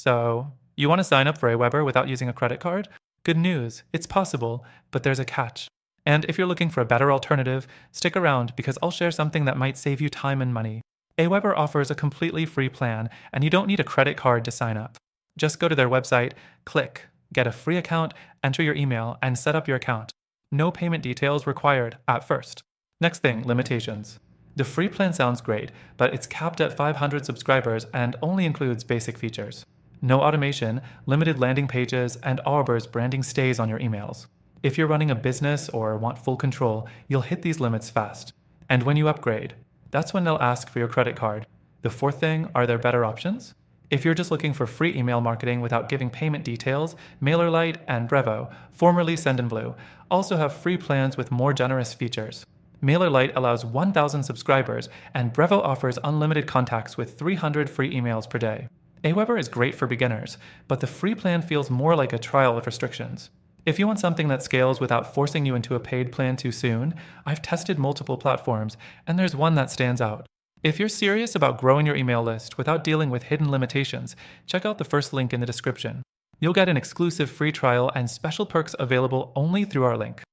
So, you want to sign up for AWeber without using a credit card? Good news, it's possible, but there's a catch. And if you're looking for a better alternative, stick around because I'll share something that might save you time and money. AWeber offers a completely free plan, and you don't need a credit card to sign up. Just go to their website, click, get a free account, enter your email, and set up your account. No payment details required at first. Next thing, limitations. The free plan sounds great, but it's capped at 500 subscribers and only includes basic features. No automation, limited landing pages, and AWeber's branding stays on your emails. If you're running a business or want full control, you'll hit these limits fast. And when you upgrade, that's when they'll ask for your credit card. The fourth thing, are there better options? If you're just looking for free email marketing without giving payment details, MailerLite and Brevo, formerly Sendinblue, also have free plans with more generous features. MailerLite allows 1,000 subscribers, and Brevo offers unlimited contacts with 300 free emails per day. AWeber is great for beginners, but the free plan feels more like a trial with restrictions. If you want something that scales without forcing you into a paid plan too soon, I've tested multiple platforms, and there's one that stands out. If you're serious about growing your email list without dealing with hidden limitations, check out the first link in the description. You'll get an exclusive free trial and special perks available only through our link.